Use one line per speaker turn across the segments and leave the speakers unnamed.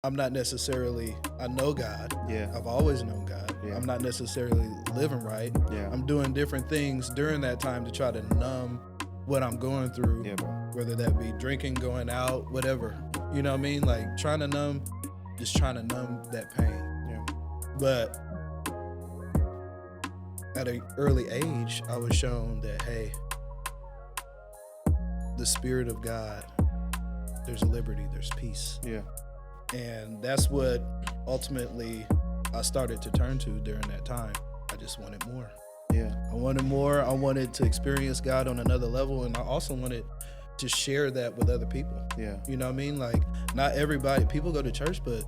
I'm not necessarily, I know God.
Yeah.
I've always known God.
Yeah.
I'm not necessarily living right.
Yeah.
I'm doing different things during that time to try to numb what I'm going through,
Yeah, bro.
whether that be drinking, going out, whatever. You know what I mean? Like trying to numb that pain.
Yeah.
But at an early age, I was shown that, hey, the Spirit of God, there's liberty, there's peace.
Yeah.
And that's what ultimately I started to turn to during that time. I just wanted more.
Yeah.
I wanted more. I wanted to experience God on another level. And I also wanted to share that with other people.
Yeah.
You know what I mean? Like, not everybody, people go to church, but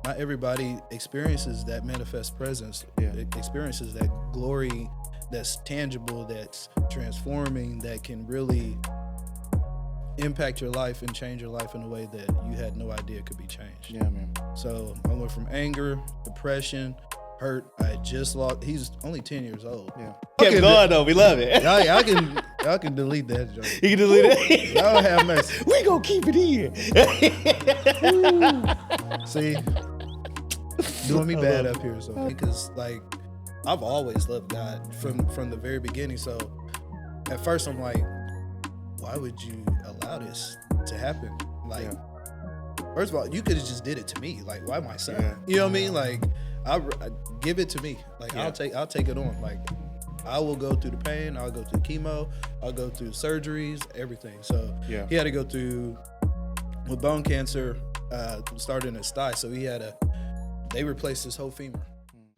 not everybody experiences that manifest presence.
Yeah.
It experiences that glory that's tangible, that's transforming, that can really impact your life and change your life in a way that you had no idea could be changed.
Yeah, man.
So I went from anger, depression, hurt. I just lost. He's only 10 years old.
Yeah.
Okay,
Kept going though. We love it.
Y'all can delete that joke.
You can delete it.
Y'all have mercy.
We gonna keep it in.
See, doing me bad up here, so because like I've always loved God from the very beginning. So at first I'm like, why would you allow this to happen? Like, first of all, you could have just did it to me. Like, why my son?
Yeah.
You know what I mean? Like, I give it to me. Like,
Yeah.
I'll take it on. Like, I will go through the pain. I'll go through chemo. I'll go through surgeries, everything. So
Yeah.
he had to go through with bone cancer, started in his thigh. So they replaced his whole femur.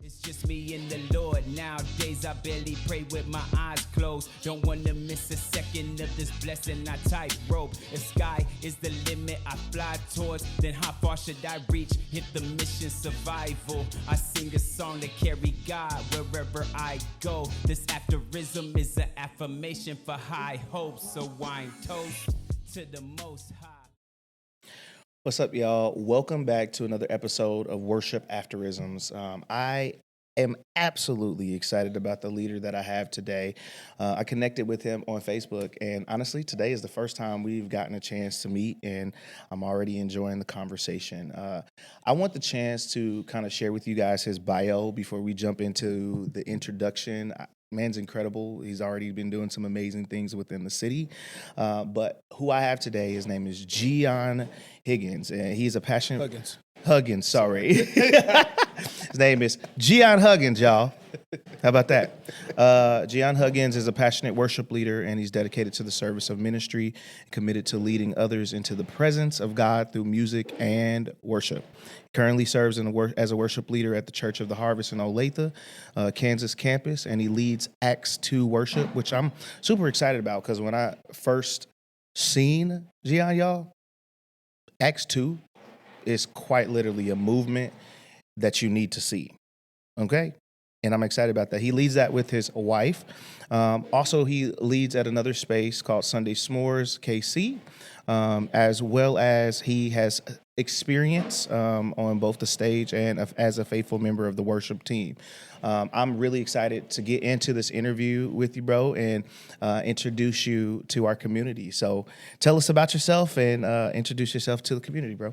It's just me and the Lord. Nowadays I barely pray with my eyes closed. Don't wanna miss a second of this blessing. I tightrope. If sky is the limit I fly towards, then how far should I reach? Hit the mission survival. I sing a song to carry God wherever I go. This afterism is an affirmation for high hopes. So wine toast to the Most High.
What's up, y'all? Welcome back to another episode of Worship Afterisms. I am absolutely excited about the leader that I have today. I connected with him on Facebook, and honestly, today is the first time we've gotten a chance to meet, and I'm already enjoying the conversation. I want the chance to kind of share with you guys his bio before we jump into the introduction. Man's incredible. He's already been doing some amazing things within the city. But who I have today, his name is Geohn Huggins, and he's a passionate... Huggins, sorry. His name is Geohn Huggins, y'all. How about that? Geohn Huggins is a passionate worship leader, and he's dedicated to the service of ministry, committed to leading others into the presence of God through music and worship. Currently serves as a worship leader at the Church of the Harvest in Olathe, Kansas campus, and he leads Acts 2 worship, which I'm super excited about because when I first seen Geohn, y'all, Acts 2 is quite literally a movement that you need to see, okay? And I'm excited about that. He leads that with his wife. Also, he leads at another space called Sunday S'mores KC, as well as he has experience on both the stage and as a faithful member of the worship team. I'm really excited to get into this interview with you, bro, and introduce you to our community. So tell us about yourself and introduce yourself to the community, bro.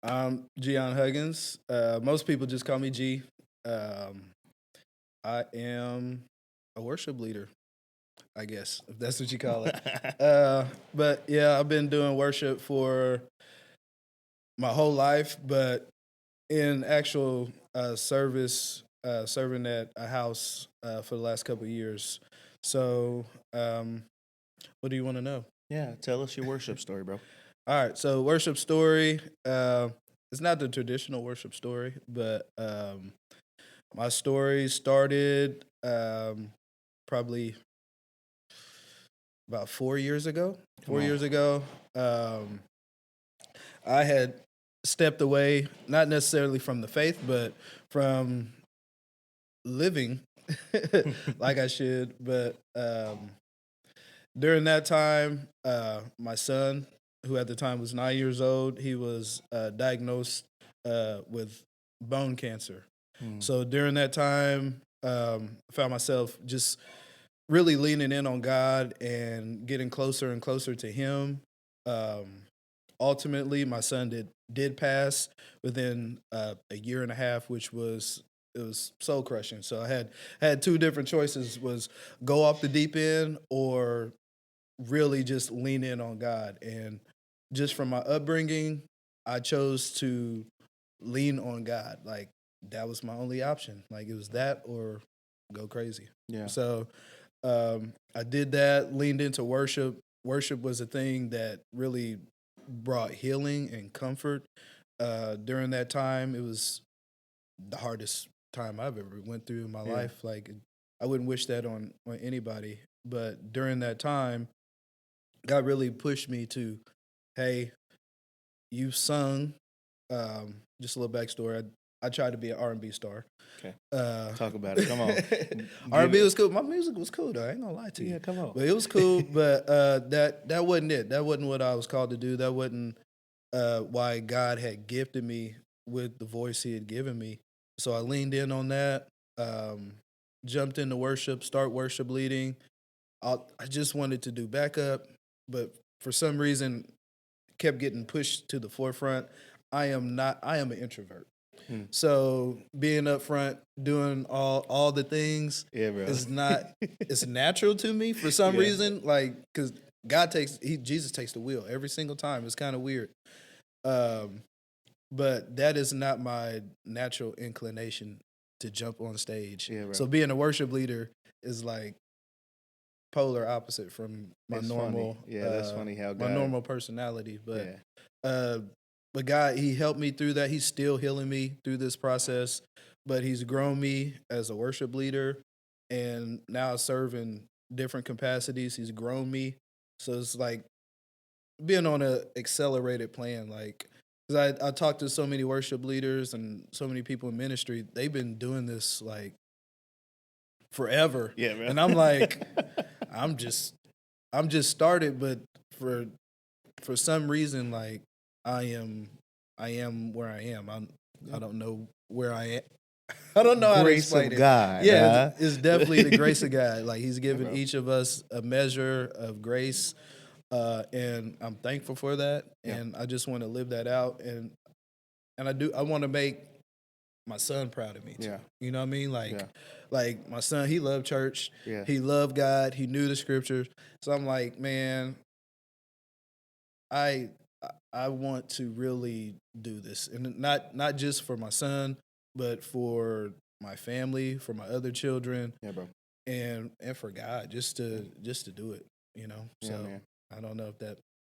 I'm Geohn Huggins. Most people just call me G. I am a worship leader, I guess, if that's what you call it. But yeah, I've been doing worship for my whole life, but in actual service, serving at a house for the last couple of years. So what do you want to know?
Yeah, tell us your worship story, bro.
All right, so worship story. It's not the traditional worship story, but my story started probably about 4 years ago. 4 years ago, I had stepped away, not necessarily from the faith, but from living like I should. But during that time, my son, who at the time was 9 years old, he was diagnosed with bone cancer. So during that time, I found myself just really leaning in on God and getting closer and closer to Him. ultimately my son did pass within a year and a half, which was it was soul crushing. So I had two different choices: was go off the deep end or really just lean in on God. And just from my upbringing, I chose to lean on God. Like that was my only option. Like it was that or go crazy.
Yeah.
So I did that, leaned into worship. Worship was a thing that really brought healing and comfort. During that time, it was the hardest time I've ever went through in my life. Like I wouldn't wish that on anybody. But during that time, God really pushed me to, hey, you sung. Just a little backstory. I tried to be an R&B star.
Okay. Talk about it. Come on.
R&B was cool. My music was cool though. I ain't gonna lie to you.
Yeah, come on.
But it was cool. But that wasn't it. That wasn't what I was called to do. That wasn't why God had gifted me with the voice He had given me. So I leaned in on that. Jumped into worship. Start worship leading. I just wanted to do backup, but for some reason, kept getting pushed to the forefront. I am an introvert. So being up front, doing all the things is not, it's natural to me for some reason, like, because Jesus takes the wheel every single time. It's kind of weird. But that is not my natural inclination to jump on stage.
Yeah, right.
So being a worship leader is like polar opposite from my normal.
Funny. Yeah, that's funny how
my normal personality. But God, He helped me through that. He's still healing me through this process, but He's grown me as a worship leader, and now I serve in different capacities. He's grown me, so it's like being on an accelerated plan. Like, because I talked to so many worship leaders and so many people in ministry. They've been doing this like forever.
Yeah, man.
And I'm like, I'm just started, but for some reason, like I am where I am. I don't know where I am. I don't know how to explain it.
Grace of God.
Yeah, it's definitely the grace of God. Like He's given
Yeah,
each of us a measure of grace, and I'm thankful for that.
Yeah.
And I just want to live that out. And I want to make my son proud of me too.
Yeah.
You know what I mean? Like my son, he loved church.
Yeah.
He loved God. He knew the scriptures. So I'm like, man, I want to really do this, and not just for my son, but for my family, for my other children,
Yeah, bro.
and for God, just to do it, you know.
Yeah,
So
man.
I don't know if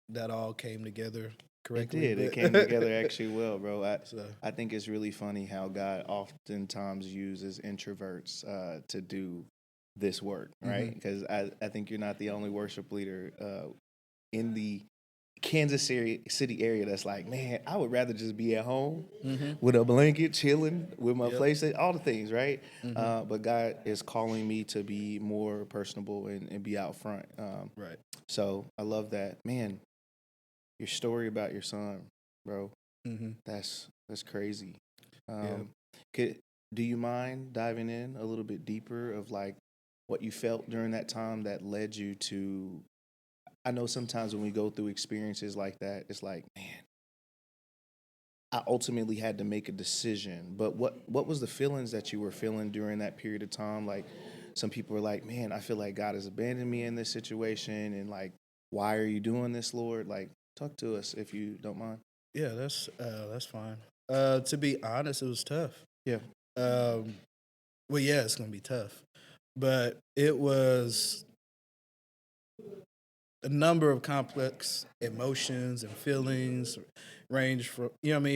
that all came together correctly.
It did. It
but-
came together actually well, bro.
So,
I think it's really funny how God oftentimes uses introverts to do this work, right? Because I think you're not the only worship leader in the Kansas City area that's like, man, I would rather just be at home with a blanket, chilling with my PlayStation, all the things, right? But God is calling me to be more personable and be out front.
right.
So I love that, man. Your story about your son, bro. That's crazy. Do you mind diving in a little bit deeper of like what you felt during that time that led you to? I know sometimes when we go through experiences like that, it's like, man, I ultimately had to make a decision. But what was the feelings that you were feeling during that period of time? Like some people were like, man, I feel like God has abandoned me in this situation, and like, why are you doing this, Lord? Like, talk to us if you don't mind.
Yeah, that's fine. To be honest, it was tough.
Yeah.
Well, yeah, it's gonna be tough, but it was a number of complex emotions and feelings, range from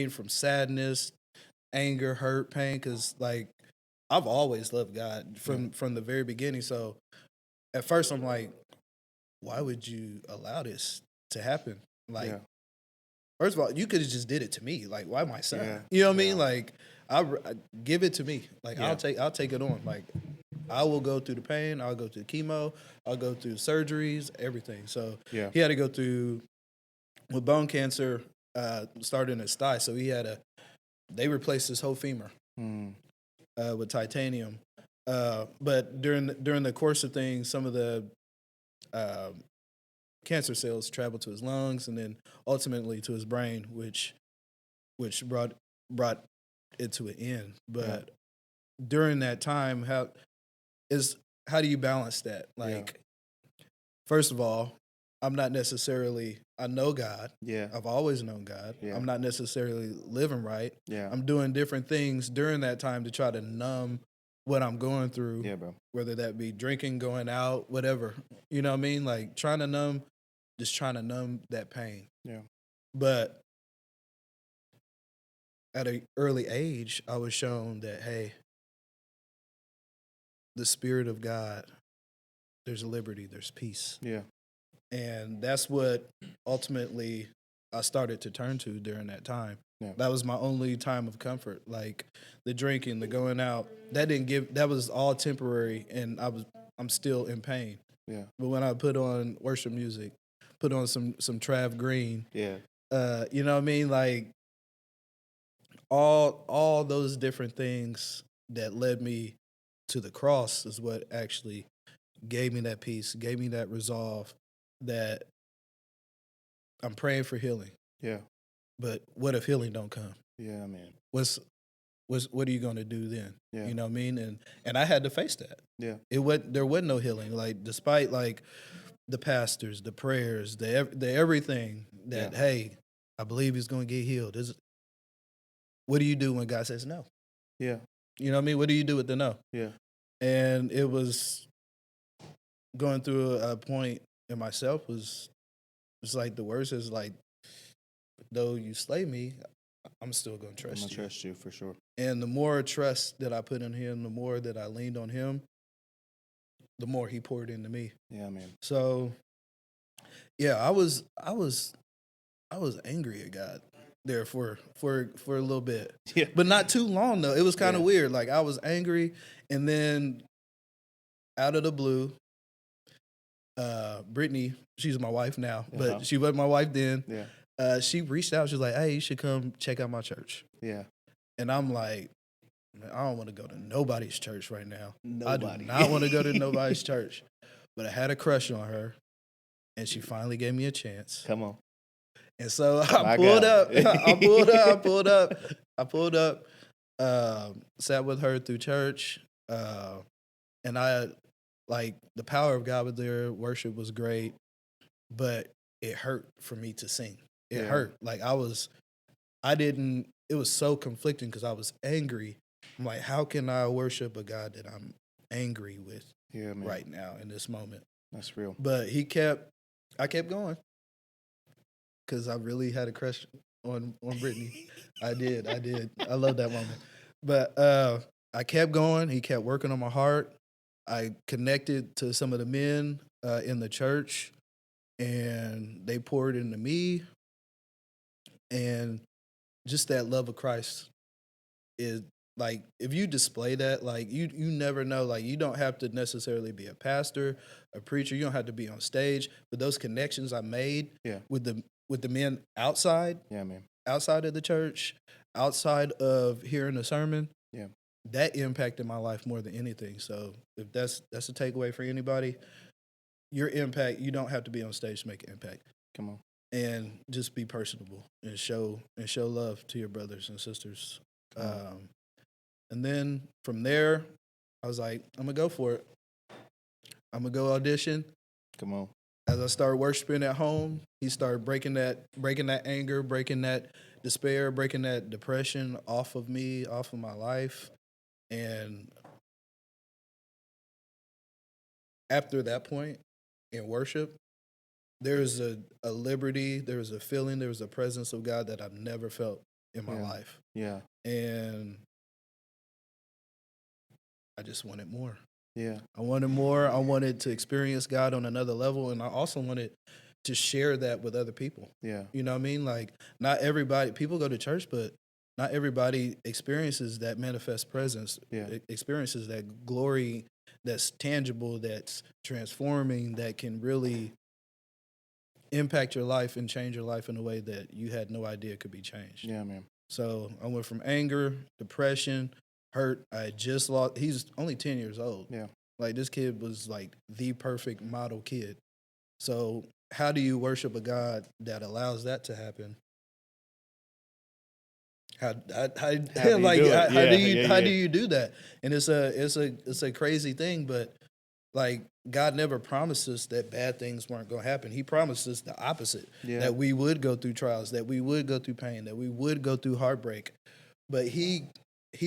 from sadness, anger, hurt, pain. Because like I've always loved God from the very beginning. So at first I'm like, why would you allow this to happen? Like, first of all, you could have just did it to me. Like, why my son?
Yeah.
You know what I mean? Like, I give it to me. Like, I'll take it on. Like, I will go through the pain. I'll go through the chemo. I'll go through surgeries, everything. So he had to go through with bone cancer, started in his thigh. So they replaced his whole femur with titanium. But during the course of things, some of the cancer cells traveled to his lungs and then ultimately to his brain, which brought it to an end. But during that time, how do you balance that? Like, first of all, I'm not necessarily, I know God.
Yeah.
I've always known God.
Yeah.
I'm not necessarily living right.
Yeah.
I'm doing different things during that time to try to numb what I'm going through.
Yeah, bro.
Whether that be drinking, going out, whatever. You know what I mean? Like trying to numb that pain.
Yeah.
But at an early age, I was shown that, hey, the Spirit of God, there's liberty, there's peace.
Yeah.
And that's what ultimately I started to turn to during that time.
Yeah.
That was my only time of comfort. Like the drinking, the going out, that was all temporary, and I'm still in pain.
Yeah.
But when I put on worship music, put on some Trav Green,
Yeah.
you know what I mean? Like all those different things that led me to the cross is what actually gave me that peace, gave me that resolve that I'm praying for healing.
Yeah.
But what if healing don't come?
Yeah, man.
What are you going to do then?
Yeah.
You know what I mean? And I had to face that.
Yeah.
There wasn't no healing. Like despite like the pastors, the prayers, the everything that hey, I believe he's going to get healed. What do you do when God says no?
Yeah.
You know what I mean? What do you do with the no?
Yeah.
And it was going through a point in myself was like the worst is like, though you slay me, I'm still going to trust you.
I'm going to trust you for sure.
And the more trust that I put in him, the more that I leaned on him, the more he poured into me.
Yeah, man.
So, yeah, I was angry at God there for a little bit.
Yeah.
But not too long though. It was kind of weird. Like I was angry, and then out of the blue, Brittany, she's my wife now, but she wasn't my wife then.
Yeah.
She reached out. She was like, "Hey, you should come check out my church."
Yeah.
And I'm like, man, I don't want to go to nobody's church right now.
Nobody.
I do not want to go to nobody's church. But I had a crush on her, and she finally gave me a chance.
Come on.
And so I pulled up, sat with her through church, and I, like, the power of God was there. Worship was great, but it hurt for me to sing. It hurt. Like, it was so conflicting because I was angry. I'm like, how can I worship a God that I'm angry with right now in this moment?
That's real.
But I kept going. Because I really had a crush on Brittany. I did. I love that moment. But I kept going. He kept working on my heart. I connected to some of the men in the church, and they poured into me. And just that love of Christ is, like, if you display that, like, you never know. Like, you don't have to necessarily be a pastor, a preacher. You don't have to be on stage. But those connections I made with the men outside, outside of the church, outside of hearing a sermon, that impacted my life more than anything. So if that's a takeaway for anybody, your impact, you don't have to be on stage to make an impact.
Come on.
And just be personable and show love to your brothers and sisters. And then from there, I was like, I'm gonna go for it. I'm gonna go audition.
Come on.
As I started worshiping at home, he started breaking that anger, breaking that despair, breaking that depression off of me, off of my life. And after that point in worship, there's a liberty, there's a feeling, there's a presence of God that I've never felt in my life.
Yeah.
And I just wanted more.
Yeah.
I wanted more. I wanted to experience God on another level, and I also wanted to share that with other people.
Yeah.
You know what I mean? Like, not everybody, people go to church, but not everybody experiences that manifest presence, experiences that glory that's tangible, that's transforming, that can really impact your life and change your life in a way that you had no idea could be changed.
Yeah, man.
So I went from anger, depression, hurt. I just lost. He's only 10 years old.
Yeah.
Like, this kid was like the perfect model kid. So how do you worship a God that allows that to happen? How
do you
like
do it?
how do you do that? And it's a crazy thing, but like God never promised us that bad things weren't going to happen. He promised us the opposite, that we would go through trials, that we would go through pain, that we would go through heartbreak. But he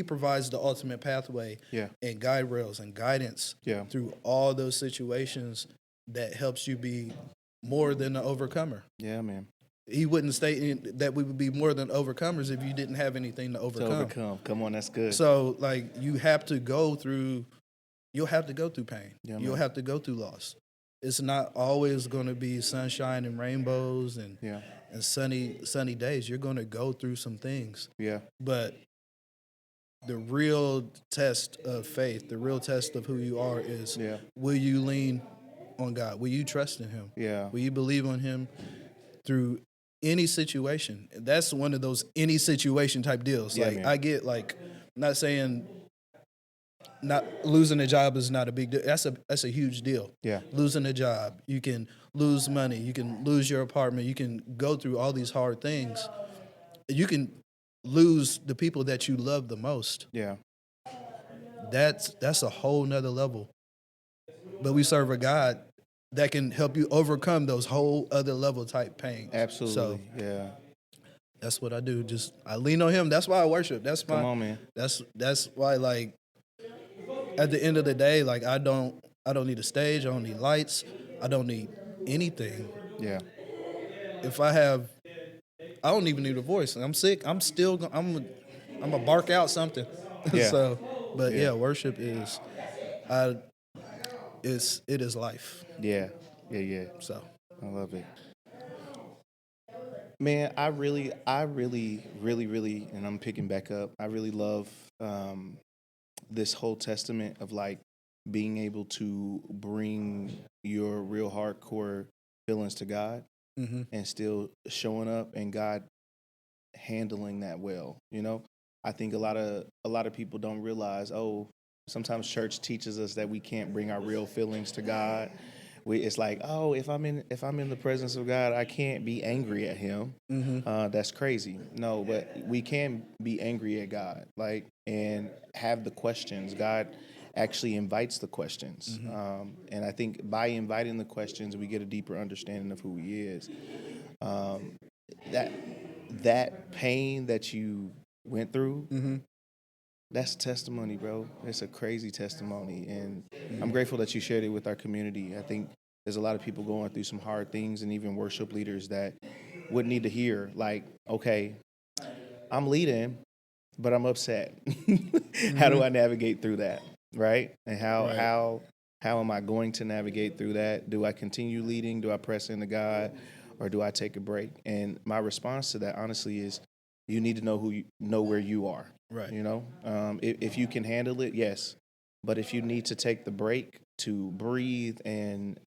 provides the ultimate pathway and guide rails and guidance through all those situations that helps you be more than an overcomer.
Yeah, man.
He wouldn't state that we would be more than overcomers if you didn't have anything to overcome.
Come on, that's good.
So, like, you'll have to go through pain.
Yeah,
You'll have to go through loss. It's not always going to be sunshine and rainbows and sunny days. You're going to go through some things.
Yeah.
But the real test of faith, the real test of who you are is, will you lean on God? Will you trust in Him?
Yeah.
Will you believe on Him through any situation? That's one of those any situation type deals.
Yeah,
like,
man.
I get, like, not saying not losing a job is not a big deal. That's a huge deal.
Yeah.
Losing a job, you can lose money, you can lose your apartment, you can go through all these hard things. You can lose the people that you love the most.
Yeah.
That's a whole nother level. But we serve a God that can help you overcome those whole other level type pains.
Absolutely.
So, that's what I do. Just I lean on Him. That's why I worship. That's my.
Come on, man.
That's why, like, at the end of the day, like, I don't need a stage. I don't need lights. I don't need anything.
Yeah.
If I don't even need a voice. I'm sick. I'm a bark out something.
Yeah.
So, but worship is, it is life.
Yeah.
So
I love it. Man, I really, and I'm picking back up. I really love this whole testament of, like, being able to bring your real hardcore feelings to God and still showing up and God handling that well. You know, I think a lot of people don't realize, sometimes church teaches us that we can't bring our real feelings to God. It's like, if I'm in the presence of God, I can't be angry at Him. That's crazy. No, but we can be angry at God, like, and have the questions. God actually invites the questions, and I think by inviting the questions, we get a deeper understanding of who He is. That pain that you went through. That's testimony, bro. It's a crazy testimony, and I'm grateful that you shared it with our community. I think there's a lot of people going through some hard things, and even worship leaders that would need to hear, like, okay, I'm leading, but I'm upset. How do I navigate through that, right? And how am I going to navigate through that? Do I continue leading? Do I press into God, or do I take a break? And my response to that, honestly, is you need to know where you are.
right.
You know, if you can handle it, yes. But if you need to take the break to breathe and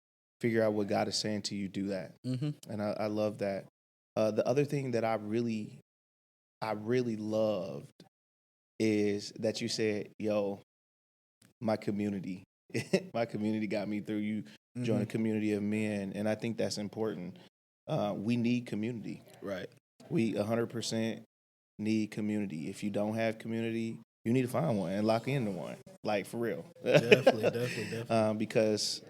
figure out what God is saying to you, do that. And I love that. The other thing that I really loved is that you said, my community got me through. You join a community of men, and I think that's important. We need community.
Right.
We 100% need community. If you don't have community, you need to find one and lock into one, like, for real.
Definitely.
Because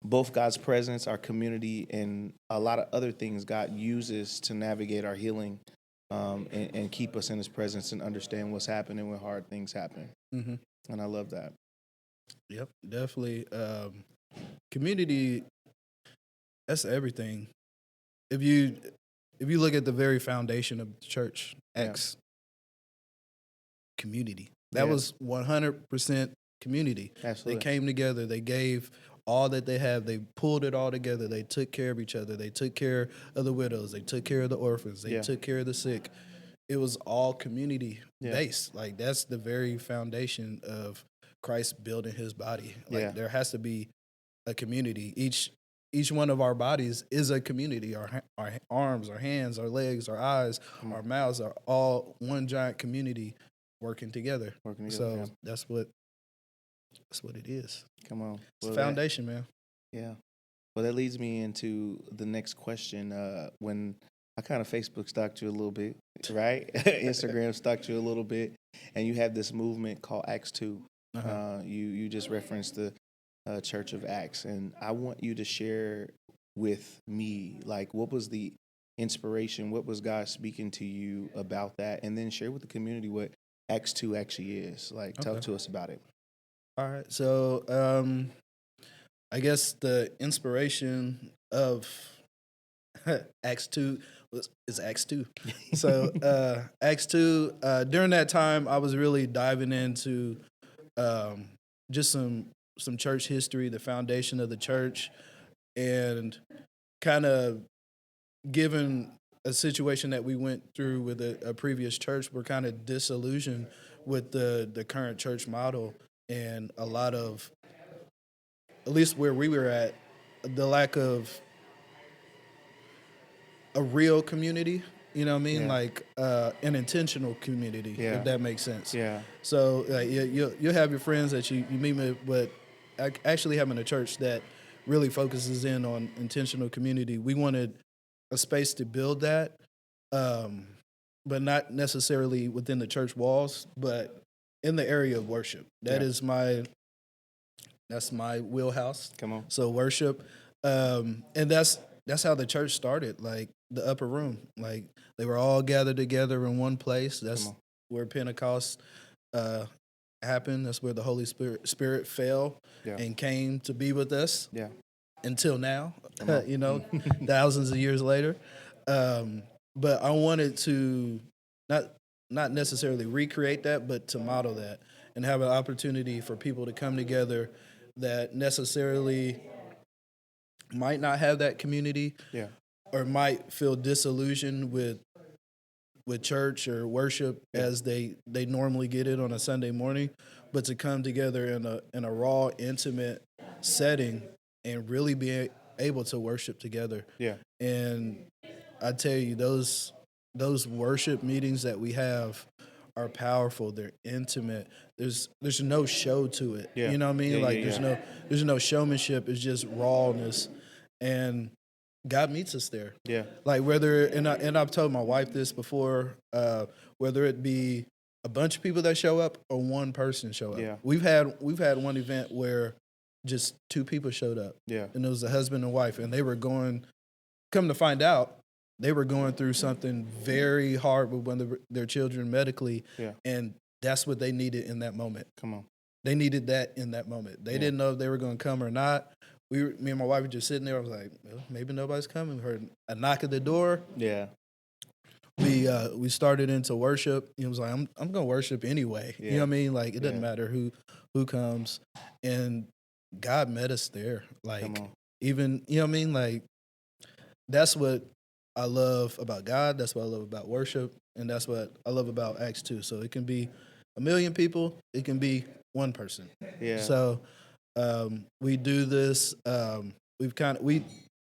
both God's presence, our community, and a lot of other things God uses to navigate our healing, and keep us in His presence and understand what's happening when hard things happen. And I love that.
Yep, definitely. Community, that's everything. If you look at the very foundation of the church, community. That was 100% community.
Absolutely.
They came together. They gave all that they have. They pulled it all together. They took care of each other. They took care of the widows. They took care of the orphans. They took care of the sick. It was all community based. Like, that's the very foundation of Christ building His body. Like, there has to be a community. Each one of our bodies is a community. Our arms, our hands, our legs, our eyes, our mouths are all one giant community working together. So that's what it is.
Come on.
It's the foundation, man.
Yeah. Well, that leads me into the next question. When I kind of Facebook stalked you a little bit, right? Instagram stalked you a little bit, and you have this movement called Acts 2. You just referenced the Church of Acts, and I want you to share with me, like, what was the inspiration? What was God speaking to you about that? And then share with the community what Acts 2 actually is. Like, talk to us about it.
All right. So I guess the inspiration of Acts 2 is Acts 2. So Acts 2, during that time, I was really diving into just some church history, the foundation of the church, and kind of given a situation that we went through with a previous church, we're kind of disillusioned with the current church model, and a lot of, at least where we were at, the lack of a real community, you know what I mean?
Yeah.
Like an intentional community, if that makes sense.
Yeah.
So you'll have your friends that you meet with, but actually having a church that really focuses in on intentional community. We wanted a space to build that, but not necessarily within the church walls, but in the area of worship. That's my wheelhouse.
Come on.
So worship, and that's how the church started. Like the upper room, like they were all gathered together in one place. That's where Pentecost happened. That's where the Holy Spirit fell and came to be with us.
Yeah.
Until now, thousands of years later. But I wanted to not necessarily recreate that, but to model that and have an opportunity for people to come together that necessarily might not have that community, or might feel disillusioned with church or worship as they normally get it on a Sunday morning, but to come together in a raw, intimate setting and really be able to worship together. Yeah. And I tell you, those worship meetings that we have are powerful. They're intimate. There's no show to it. Yeah. You know what I mean? There's no showmanship. It's just rawness. And God meets us there. Yeah. Like and I've told my wife this before, whether it be a bunch of people that show up or one person show up. Yeah. We've had one event where just two people showed up. Yeah. And it was a husband and wife, and they were come to find out, they were going through something very hard with one of their children medically. Yeah. And that's what they needed in that moment. Come on. They needed that in that moment. They didn't know if they were going to come or not. Me and my wife were just sitting there. I was like, well, maybe nobody's coming. We heard a knock at the door. Yeah. We started into worship. He was like, I'm going to worship anyway. Yeah. You know what I mean? Like, it doesn't matter who comes. And God met us there. Like, even, you know what I mean? Like, that's what I love about God. That's what I love about worship. And that's what I love about Acts 2. So it can be 1 million people. It can be one person. Yeah. So we do this.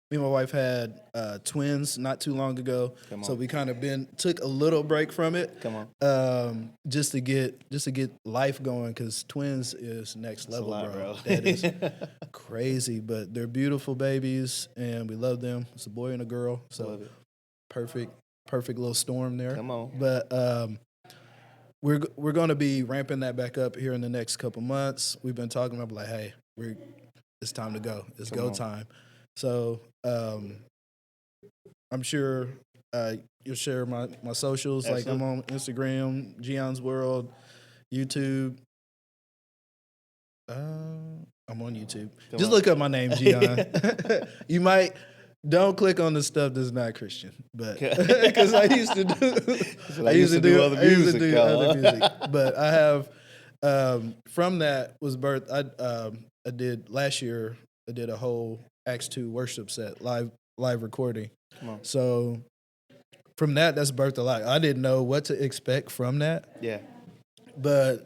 Me and my wife had twins not too long ago. So we kind of took a little break from it. Just to get life going, because twins is next level, bro. That is crazy, but they're beautiful babies, and we love them. It's a boy and a girl, so perfect little storm there. Come on. But we're going to be ramping that back up here in the next couple months. We've been talking about like, hey, it's time to go. It's go time. So I'm sure you'll share my socials. Absolutely. Like I'm on Instagram, Geohn's World, YouTube. I'm on YouTube. Just look up my name, Geohn. You might. Don't click on the stuff that's not Christian, but because I used to do other music. But I have from that was birth. I did last year. I did a whole Acts 2 worship set, live recording. Come on. So from that's birthed a lot. I didn't know what to expect from that. Yeah. But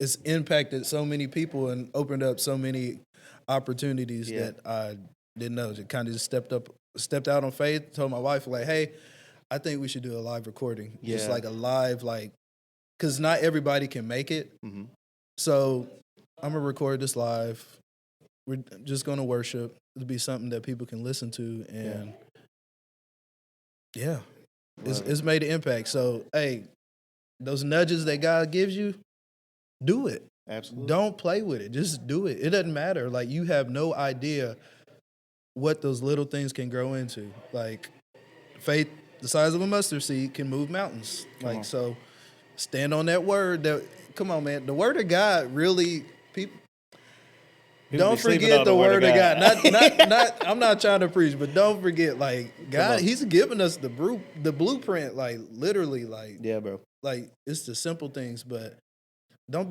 it's impacted so many people and opened up so many opportunities that I didn't know. Just kind of just stepped out on faith, told my wife, like, hey, I think we should do a live recording. Yeah. Just like a live, like, because not everybody can make it. Mm-hmm. So I'm going to record this live. We're just going to worship. to be something that people can listen to, and it's made an impact. So, hey, those nudges that God gives you, do it.
Absolutely.
Don't play with it. Just do it. It doesn't matter. Like, you have no idea what those little things can grow into. Like, faith the size of a mustard seed can move mountains. Like, so stand on that word. Come on, man. The word of God really, people don't forget the word of God. Not. I'm not trying to preach, but don't forget, like, God, He's giving us the blueprint, like, literally, like,
yeah, bro.
Like, it's the simple things, but don't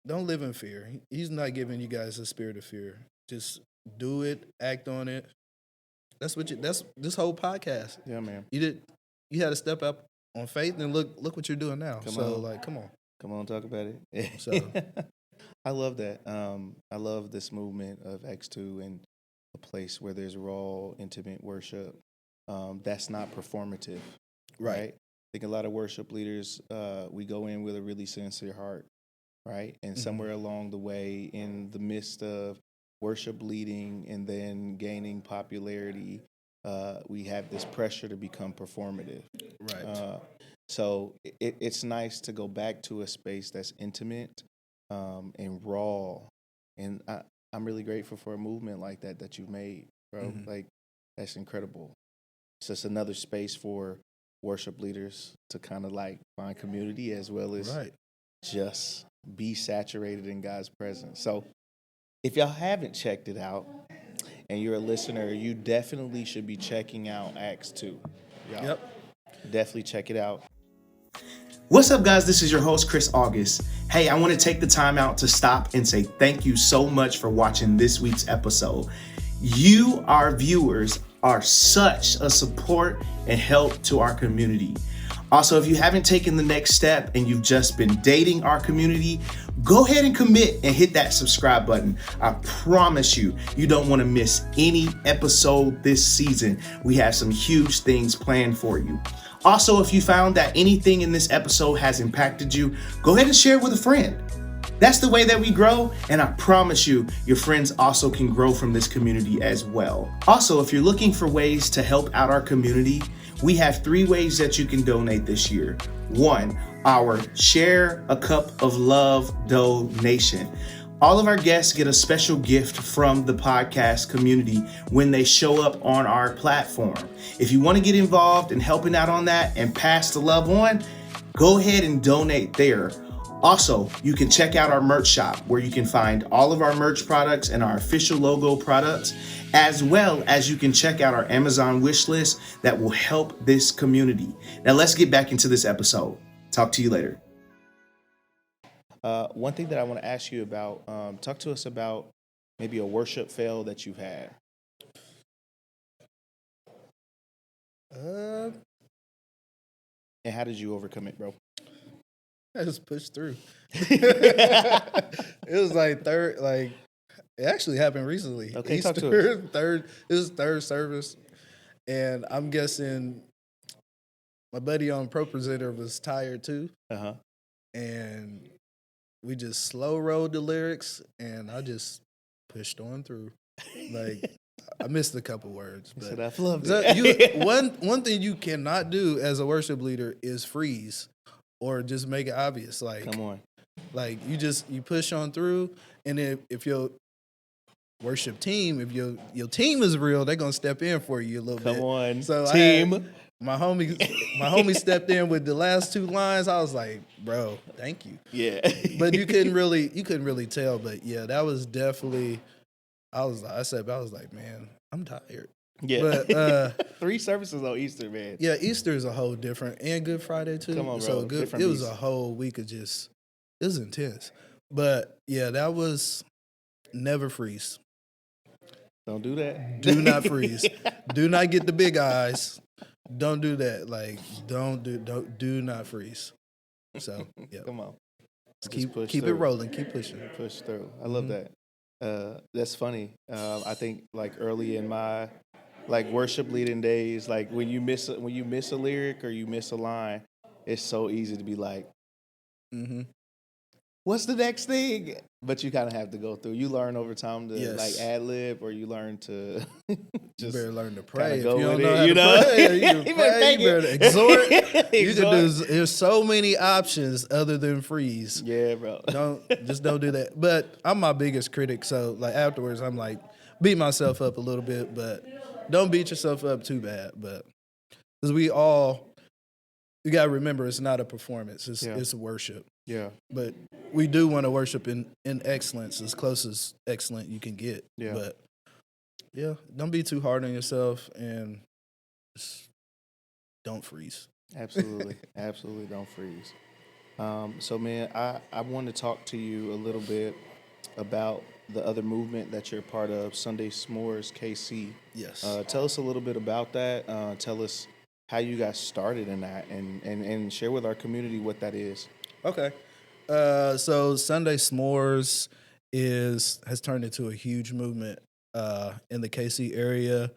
live in fear. He's not giving you guys a spirit of fear. Just do it, act on it. That's this whole podcast.
Yeah, man.
You had to step up on faith, and look what you're doing now. Come on,
talk about it.
So
I love that. I love this movement of X2 and a place where there's raw, intimate worship. That's not performative, right? I think a lot of worship leaders, we go in with a really sincere heart, right? And somewhere along the way, in the midst of worship leading and then gaining popularity, we have this pressure to become performative.
Right.
So it's nice to go back to a space that's intimate and raw. And I'm really grateful for a movement like that you've made, bro. Like, that's incredible. It's just another space for worship leaders to kind of like find community as well as just be saturated in God's presence. So if y'all haven't checked it out and you're a listener, you definitely should be checking out Acts 2. Y'all. Definitely check it out. What's up, guys? This is your host, Chris August. Hey, I want to take the time out to stop and say thank you so much for watching this week's episode. You, our viewers, are such a support and help to our community. Also, if you haven't taken the next step and you've just been dating our community, go ahead and commit and hit that subscribe button. I promise you don't want to miss any episode this season. We have some huge things planned for you. Also, if you found that anything in this episode has impacted you, go ahead and share it with a friend. That's the way that we grow, and I promise you, your friends also can grow from this community as well. Also, if you're looking for ways to help out our community, we have 3 ways that you can donate this year. 1, our Share a Cup of Love donation. All of our guests get a special gift from the podcast community when they show up on our platform. If you want to get involved in helping out on that and pass the love on, go ahead and donate there. Also, you can check out our merch shop where you can find all of our merch products and our official logo products, as well as you can check out our Amazon wish list that will help this community. Now let's get back into this episode. Talk to you later. One thing that I want to ask you about, talk to us about maybe a worship fail that you've had. And how did you overcome it, bro?
I just pushed through. It was like it actually happened recently.
Okay,
Easter,
talk to us.
It was third service, and I'm guessing my buddy on Pro Presenter was tired too. And we just slow rolled the lyrics, and I just pushed on through. Like, I missed a couple words, but
said, I've loved it.
One thing you cannot do as a worship leader is freeze or just make it obvious. Like,
come on,
like you push on through, and if your worship team, if your team is real, they're gonna step in for you a little bit.
Come on,
so
team.
My homie stepped in with the last 2 lines. I was like, bro, thank you.
Yeah.
But you couldn't really tell. But yeah, that was definitely. I was like, man, I'm tired.
Yeah.
But
3 services on Easter, man.
Yeah, Easter is a whole different, and Good Friday too.
Come on, bro.
So
Different
it was
beast.
a whole week of just. It was intense. But yeah, that was never freeze.
Don't do that.
Do not freeze. Do not get the big eyes. Don't do that. Like, do not freeze. So yeah,
Come on.
keep it rolling. Keep pushing.
Push through. I love that. That's funny. I think like early in my worship leading days, like when you miss a lyric or you miss a line, it's so easy to be like, what's the next thing? But you kind of have to go through. You learn over time to
Yes.
like ad lib, or you learn to
You
just
better learn to pray. If
go
you don't
with
know
it,
how
you
to
know?
pray, you
You
can
better
pray.
fake
You
it.
better exhort. You can
Exhort.
do. There's so many options other than freeze.
Yeah, bro.
Don't do that. But I'm my biggest critic, so like afterwards, I'm like beat myself up a little bit, but don't beat yourself up too bad. But because you gotta remember, it's not a performance; it's worship.
Yeah.
But we do want to worship in excellence, as close as excellent you can get.
Yeah.
But yeah, don't be too hard on yourself, and just don't freeze.
Absolutely. Absolutely don't freeze. So, man, I want to talk to you a little bit about the other movement that you're part of, Sunday S'mores KC.
Yes.
Tell us a little bit about that. Tell us how you got started in that, and share with our community what that is.
Okay. So Sunday S'mores has turned into a huge movement in the KC area.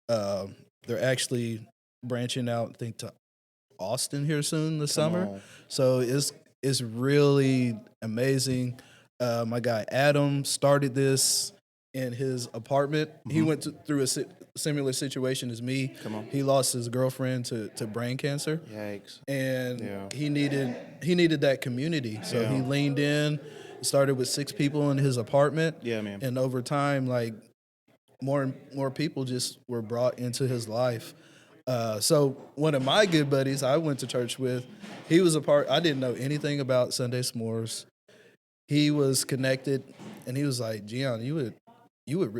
They're actually branching out, I think, to Austin here soon this summer.
on.
So it's really amazing. My guy Adam started this in his apartment. He went through a similar situation as me.
Come on.
He lost his girlfriend to brain cancer.
Yikes.
And
Yeah.
he needed that community. So
Yeah.
he leaned in, started with 6 people in his apartment.
Yeah, man.
And over time, like more and more people just were brought into his life. So one of my good buddies I went to church with, he was I didn't know anything about Sunday S'mores. He was connected, and he was like, Geohn,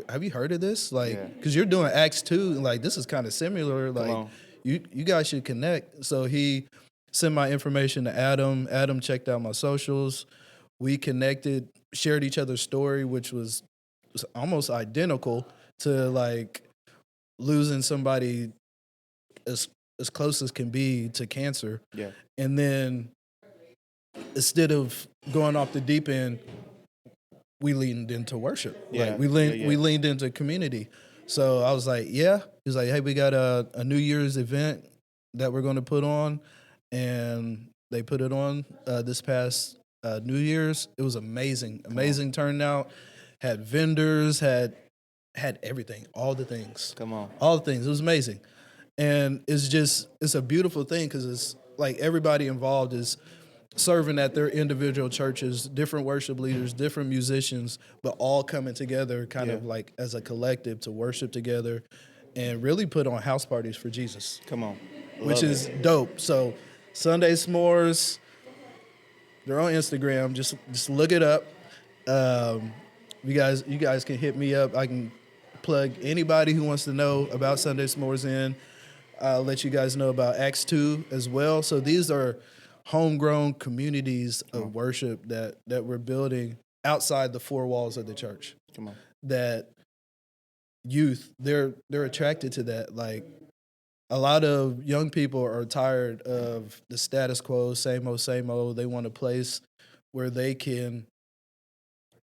have you heard of this? Like, because you're doing Acts 2, and like, this is kind of similar. Like,
on.
you guys should connect. So he sent my information to Adam. Adam checked out my socials. We connected, shared each other's story, which was almost identical to like losing somebody as close as can be to cancer.
Yeah.
And then instead of going off the deep end, we leaned into worship.
Yeah.
Like we leaned into community. So I was like, yeah. He was like, hey, we got a New Year's event that we're going to put on. And they put it on this past New Year's. It was amazing turnout. Had vendors, had everything, all the things.
Come on.
All the things. It was amazing. And it's a beautiful thing because it's like everybody involved is serving at their individual churches, different worship leaders, different musicians, but all coming together kind of like as a collective to worship together and really put on house parties for Jesus.
Come on.
Which is dope. So Sunday S'mores, they're on Instagram. Just look it up. You guys can hit me up. I can plug anybody who wants to know about Sunday S'mores in. I'll let you guys know about Acts 2 as well. So these are homegrown communities of worship that we're building outside the 4 walls of the church.
Come on.
That youth, they're attracted to that. Like a lot of young people are tired of the status quo, same old. They want a place where they can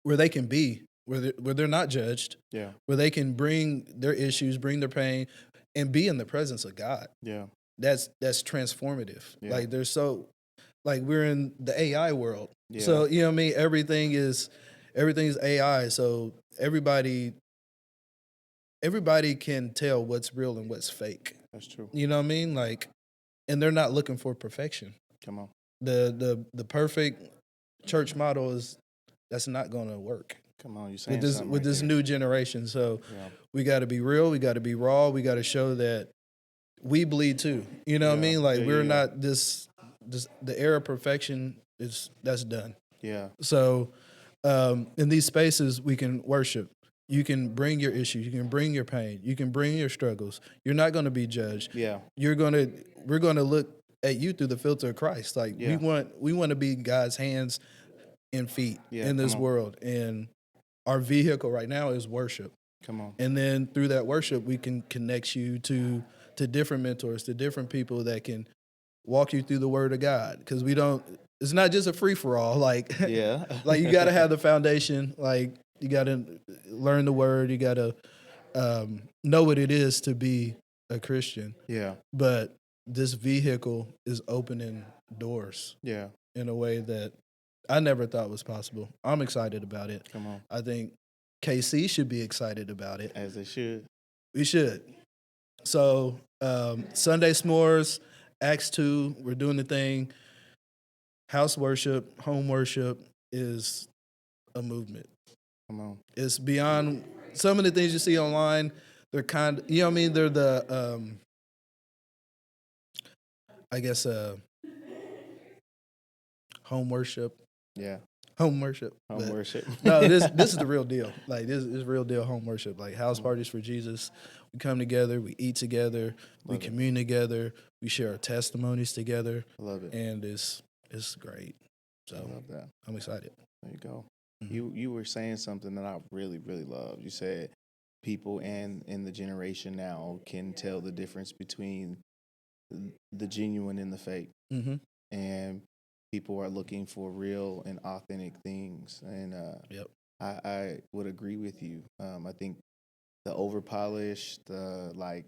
be, where they're not judged, where they can bring their issues, bring their pain, and be in the presence of God.
Yeah.
That's transformative.
Yeah.
Like we're in the AI world.
Yeah.
So, you know what I mean? Everything is AI. So everybody can tell what's real and what's fake.
That's true.
You know what I mean? Like, and they're not looking for perfection.
Come on.
The perfect church model that's not going to work.
Come on, you saying
with this new generation. So we got to be real. We got to be raw. We got to show that we bleed too. You know what I mean? Like we're not this the era of perfection that's done.
Yeah.
So in these spaces we can worship. You can bring your issues. You can bring your pain. You can bring your struggles. You're not going to be judged.
Yeah.
We're going to look at you through the filter of Christ. Like we want to be God's hands and feet in this world. And our vehicle right now is worship.
Come on.
And then through that worship, we can connect you to different mentors, to different people that can walk you through the Word of God. Because it's not just a free for all. Like, like you got to have the foundation. Like you got to learn the Word. You got to know what it is to be a Christian.
Yeah.
But this vehicle is opening doors.
Yeah.
In a way that I never thought was possible. I'm excited about it.
Come on.
I think KC should be excited about it.
As they should.
We should. So Sunday s'mores, Acts 2, we're doing the thing. House worship, home worship is a movement.
Come on.
It's beyond some of the things you see online. They're kind of, you know what I mean? They're the, I guess, home worship.
Yeah.
Home worship.
Home worship.
No, this is the real deal. Like this is real deal home worship. Like house parties for Jesus. We come together, we eat together, we commune together, we share our testimonies together.
I love it.
And it's great. So
I love that.
I'm excited.
There you go.
Mm-hmm.
You were saying something that I really, really love. You said people and in the generation now can tell the difference between the genuine and the fake.
Mm-hmm.
And people are looking for real and authentic things. And
Yep.
I would agree with you. I think the over-polished, like,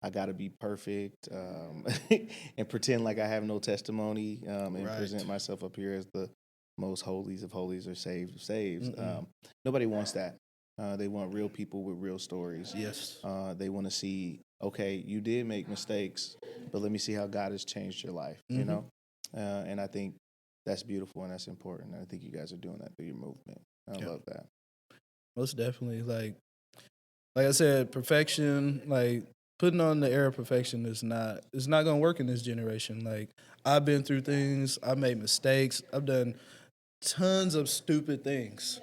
I got to be perfect and pretend like I have no testimony and
Right.
present myself up here as the most holies of holies or saved of saves. Nobody wants that. They want real people with real stories.
Yes.
They want to see, okay, you did make mistakes, but let me see how God has changed your life, you
Mm-hmm.
know? And I think that's beautiful and that's important. And I think you guys are doing that through your movement. I love that.
Most definitely. Like I said, perfection, like putting on the air of perfection it's not gonna work in this generation. Like I've been through things, I've made mistakes, I've done tons of stupid things.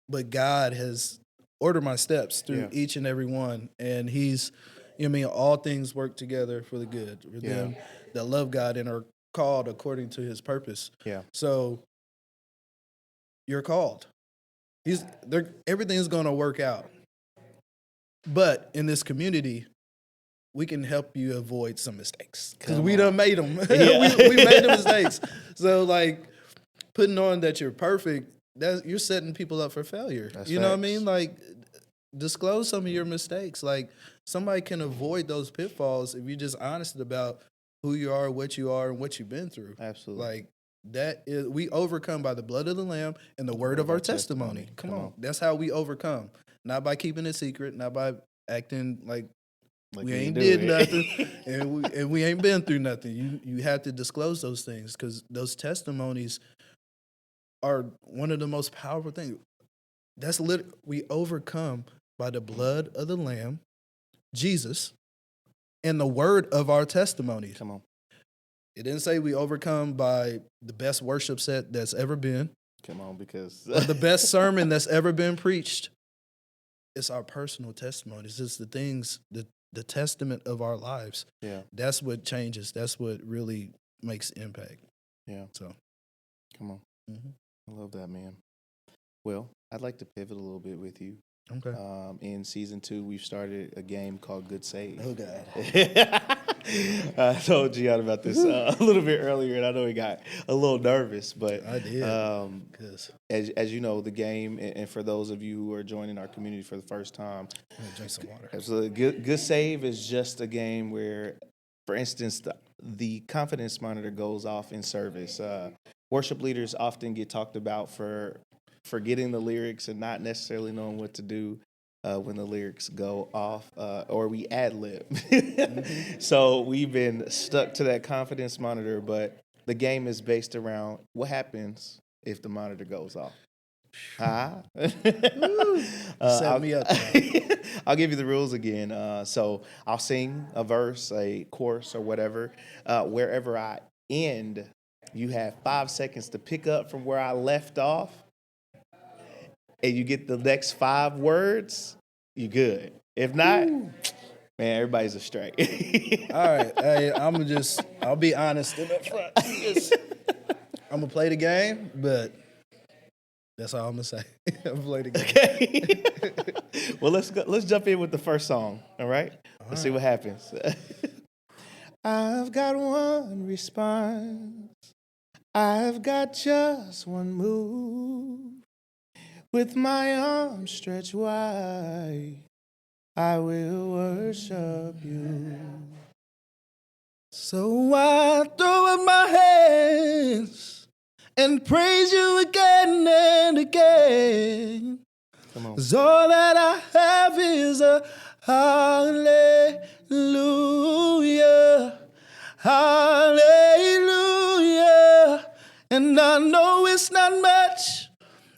But God has ordered my steps through each and every one. And He's, you know what I mean, all things work together for the good. For them that love God and are called according to His purpose.
Yeah.
So you're called. Everything's gonna work out. But in this community, we can help you avoid some mistakes because we done made them. we made the mistakes. So like putting on that you're perfect, you're setting people up for failure.
That's
you know what I
facts.
mean? Like disclose some of your mistakes. Like somebody can avoid those pitfalls if you're just honest about who you are, and what you've been through.
Absolutely.
Like that is, we overcome by the blood of the Lamb and the word of our testimony. Come on. That's how we overcome. Not by keeping it secret, not by acting like we ain't did nothing and we ain't been through nothing. You have to disclose those things because those testimonies are one of the most powerful things. We overcome by the blood of the Lamb, Jesus, and the word of our testimonies.
Come on.
It didn't say we overcome by the best worship set that's ever been.
Come on, because
or the best sermon that's ever been preached. It's our personal testimonies. It's the things, the testament of our lives.
Yeah.
That's what changes. That's what really makes impact.
Yeah.
So,
come on.
Mm-hmm.
I love that, man. Well, I'd like to pivot a little bit with you.
Okay.
In season 2, we've started a game called Good Save.
Oh, God.
I told Geohn about this a little bit earlier, and I know he got a little nervous, but
I did.
As you know, the game, and for those of you who are joining our community for the first time,
I'm gonna drink some water.
absolutely, Good Save is just a game where, for instance, the confidence monitor goes off in service. Worship leaders often get talked about for forgetting the lyrics and not necessarily knowing what to do when the lyrics go off, or we ad-lib. So we've been stuck to that confidence monitor, but the game is based around what happens if the monitor goes off.
Set me up.
I'll give you the rules again. So I'll sing a verse, a chorus, or whatever. Wherever I end, you have 5 seconds to pick up from where I left off. And you get the next 5 words, you good. If not, man, everybody's astray.
All right. Hey, I'll be honest and up front. I'm going to play the game, but that's all I'm going to say. I'm going to play the game.
Okay. Well, let's jump in with the first song, all right? Let's see what happens. I've got one response. I've got just one move. With my arms stretched wide, I will worship you. So I throw up my hands
and praise you again and again.
Come on.
'Cause all that I have is a hallelujah, hallelujah. And I know it's not much,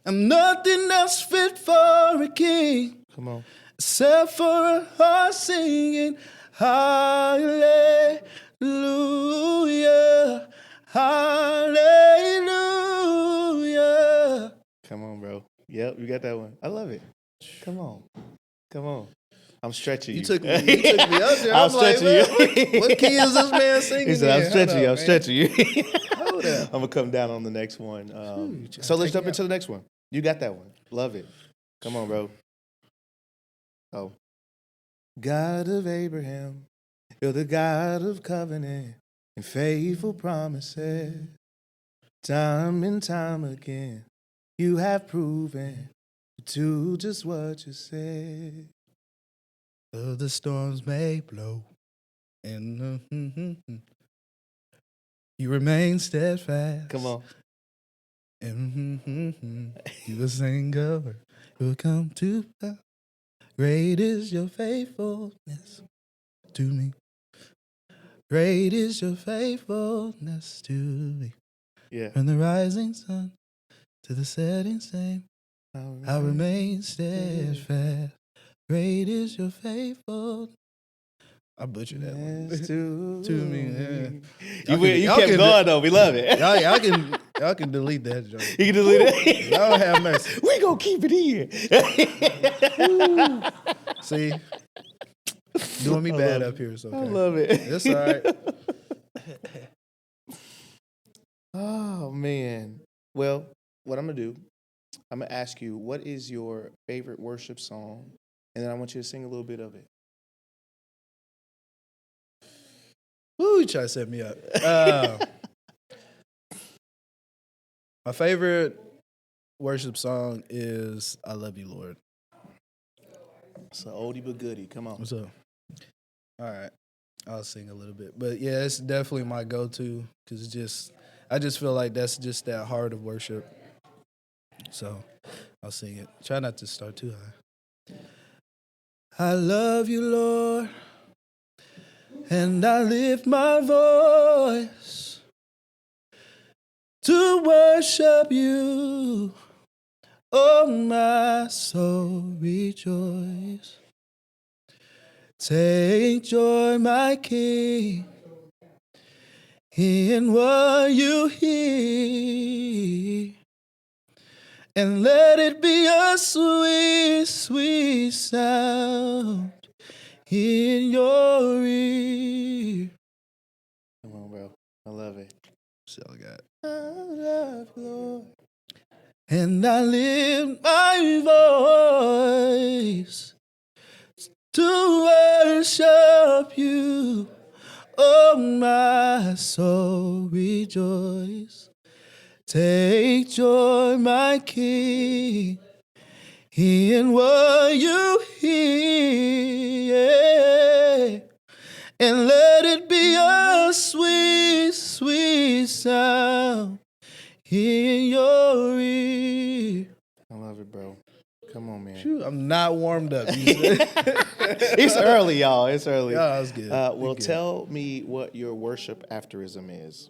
I'm nothing else fit for a king,
Come on.
except for a heart singing hallelujah, hallelujah.
Come on, bro. Yep, you got that one. I love it. Come on. Come on. I'm stretching you.
You took me up there.
I'm
I'm like,
stretching
man,
you.
what key is this man singing?
He said, I'm
in?
stretching you.
Hold
I'm
up, man.
stretching you.
Hold up.
I'm going to come down on the next one. So let's jump into the next one. You got that one. Love it. Come on, bro. Oh. God of Abraham, you're the God of covenant and faithful promises. Time and time again, you have proven to do just what you said.
Though the storms may blow, and you remain steadfast.
Come on.
And you will sing over, it will come to pass. Great is your faithfulness to me. Great is your faithfulness to me.
Yeah.
From the rising sun to the setting sun, I remain steadfast. Great is your faithfulness. I butchered that one. To me, yeah.
You kept going though. We love it.
Y'all can delete that joke.
You can delete it.
Y'all have mercy.
We gonna keep it in.
See, doing me bad up here is okay.
I love it.
It's all right.
Oh man. Well, what I'm gonna do, I'm gonna ask you, what is your favorite worship song, and then I want you to sing a little bit of it.
Ooh, you try to set me up. My favorite worship song is "I Love You, Lord."
It's an oldie but goodie. Come on.
What's up? All right, I'll sing a little bit, but yeah, it's definitely my go-to because I just feel like that's just that heart of worship. So I'll sing it. Try not to start too high. I love you, Lord, and I lift my voice to worship you. Oh, my soul, rejoice. Take joy, my King, in what you hear, and let it be a sweet, sweet sound in your ear.
Come on, bro. I love it.
That's all I got.
I love you, Lord.
And I lift my voice to worship you. Oh, my soul, rejoice. Take joy, my King, in what you hear, and let it be a sweet, sweet sound in your ear.
I love it, bro. Come on, man.
Shoot, I'm not warmed up.
It's early, y'all. It's early.
Yeah, that's good.
Well,
Good.
tell me what your worship afterism is.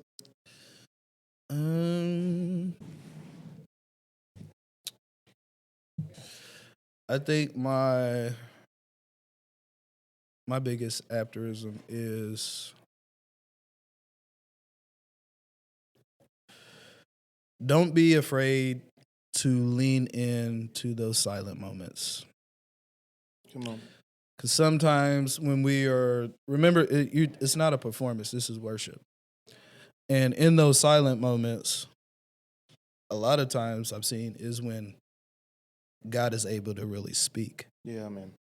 I think my biggest afterism is don't be afraid to lean into those silent moments.
Come on.
Because sometimes when we are, remember, it's not a performance, this is worship. And in those silent moments, a lot of times I've seen is when God is able to really speak.
Yeah, man.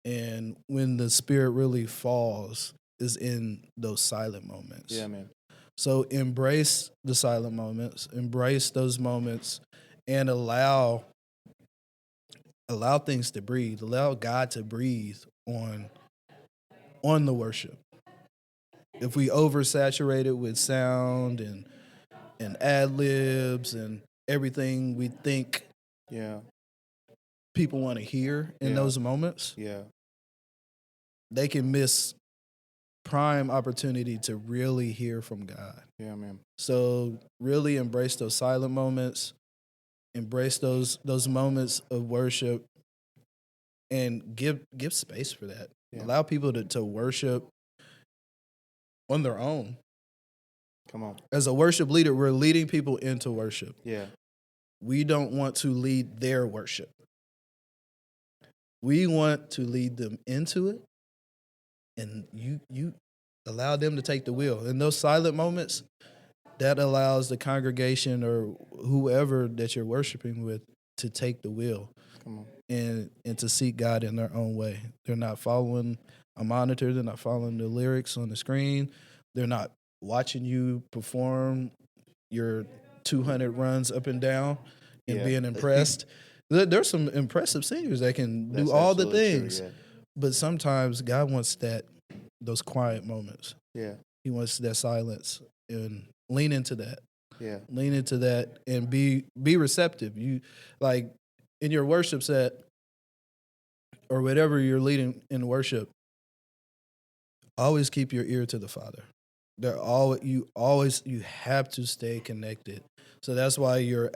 And when the Spirit really falls is in those silent moments.
Yeah, man.
So embrace the silent moments, embrace those moments, and allow things to breathe. Allow God to breathe on the worship. If we oversaturate it with sound and ad libs and everything we think
Yeah.
people want to hear in those moments,
Yeah.
they can miss prime opportunity to really hear from God.
Yeah, man.
So really embrace those silent moments, embrace those moments of worship, and give space for that.
Yeah.
Allow people to worship on their own.
Come on.
As a worship leader, we're leading people into worship.
Yeah.
We don't want to lead their worship. We want to lead them into it, and you allow them to take the wheel. In those silent moments, that allows the congregation or whoever that you're worshiping with to take the wheel.
Come on.
And to seek God in their own way. They're not following a monitor. They're not following the lyrics on the screen. They're not watching you perform your 200 runs up and down and being impressed. There's some impressive singers that can do all the things.
True, yeah.
But sometimes God wants those quiet moments.
Yeah.
He wants that silence, and lean into that.
Yeah.
Lean into that and be receptive. You like in your worship set or whatever you're leading in worship, always keep your ear to the Father. You have to stay connected. So that's why you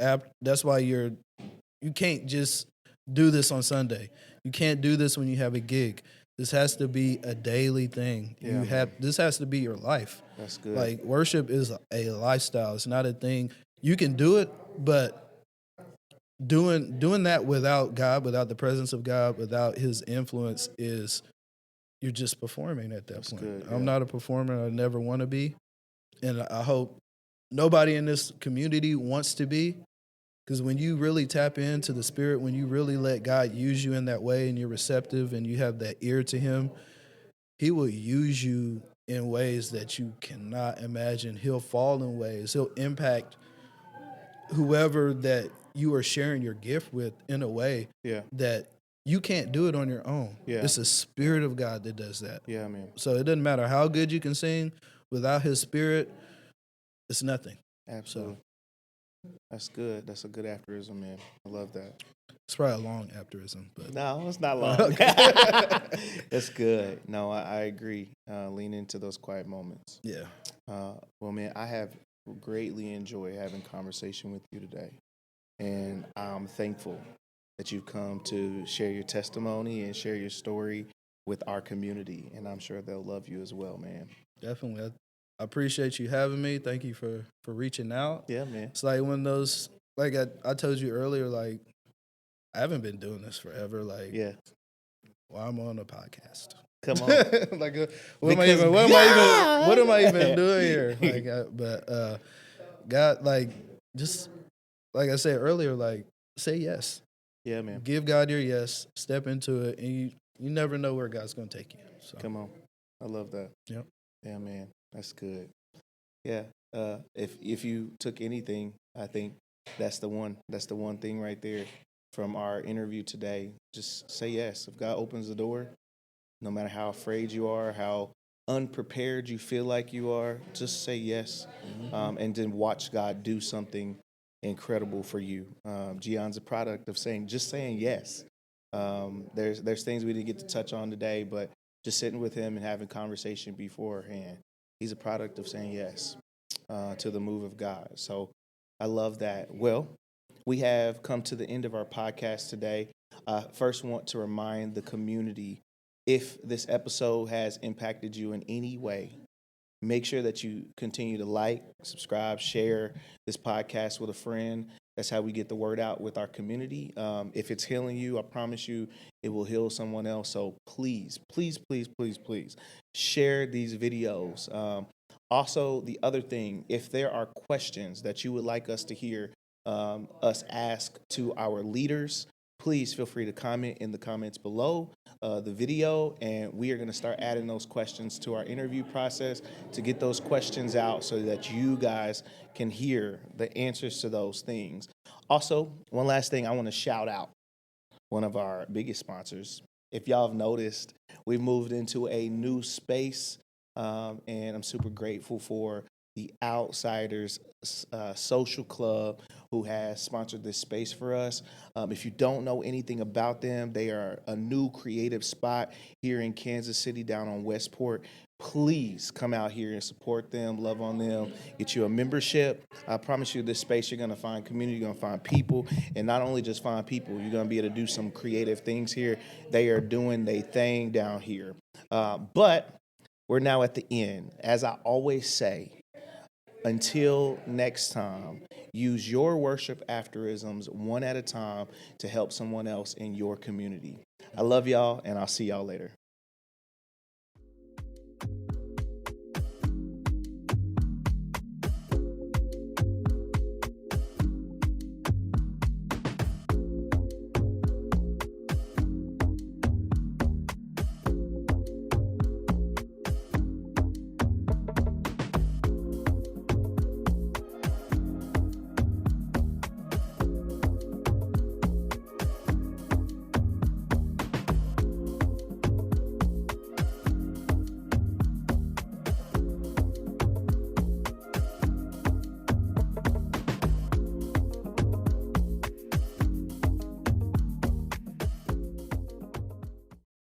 can't just do this on Sunday. You can't do this when you have a gig. This has to be a daily thing.
Yeah,
This has to be your life.
That's good.
Like worship is a lifestyle. It's not a thing. You can do it, but doing that without God, without the presence of God, without His influence, you're just performing at that point.
Good,
I'm not a performer. I never want to be, and I hope nobody in this community wants to be. Because when you really tap into the Spirit, when you really let God use you in that way, and you're receptive and you have that ear to Him, He will use you in ways that you cannot imagine. He'll fall in ways. He'll impact whoever that you are sharing your gift with in a way that you can't do it on your own.
Yeah.
It's the Spirit of God that does that.
Yeah, man.
So it doesn't matter how good you can sing. Without His Spirit, it's nothing.
Absolutely. That's good. That's a good aphorism, man. I love that.
It's probably a long aphorism, but
No, it's not long. That's good. No, I agree. Lean into those quiet moments.
yeah.
Well, man, I have greatly enjoyed having conversation with you today. And I'm thankful that you've come to share your testimony and share your story with our community. And I'm sure they'll love you as well, man.
Definitely. I appreciate you having me. Thank you for reaching out.
Yeah, man.
It's like one of those, like I told you earlier, like I haven't been doing this forever. Like, well, I'm on a podcast.
Come on.
Like, what am I even doing here? Like, God, like, just like I said earlier, like, say yes.
Yeah, man.
Give God your yes. Step into it, and you never know where God's going to take you. So.
Come on. I love that.
Yep.
Yeah, man. That's good. Yeah. If you took anything, I think that's the one. That's the one thing right there from our interview today. Just say yes. If God opens the door, no matter how afraid you are, how unprepared you feel like you are, just say yes, and then watch God do something incredible for you. Geohn's a product of saying yes. There's things we didn't get to touch on today, but just sitting with him and having conversation beforehand, he's a product of saying yes to the move of God. So I love that. Well, we have come to the end of our podcast today. First, want to remind the community, if this episode has impacted you in any way, make sure that you continue to like, subscribe, share this podcast with a friend. That's how we get the word out with our community. If it's healing you, I promise you it will heal someone else. So please, please, please, please, please share these videos. Also, the other thing, if there are questions that you would like us to hear us ask to our leaders, please feel free to comment in the comments below the video, and we are going to start adding those questions to our interview process to get those questions out so that you guys can hear the answers to those things. Also, one last thing, I want to shout out one of our biggest sponsors. If y'all have noticed, we've moved into a new space, and I'm super grateful for the Outsiders Social Club, who has sponsored this space for us. If you don't know anything about them, they are a new creative spot here in Kansas City down on Westport. Please come out here and support them, love on them, get you a membership. I promise you, this space, you're going to find community, you're going to find people, and not only just find people, you're going to be able to do some creative things here. They are doing their thing down here. But we're now at the end. As I always say, until next time, use your worship afterisms one at a time to help someone else in your community. I love y'all, and I'll see y'all later.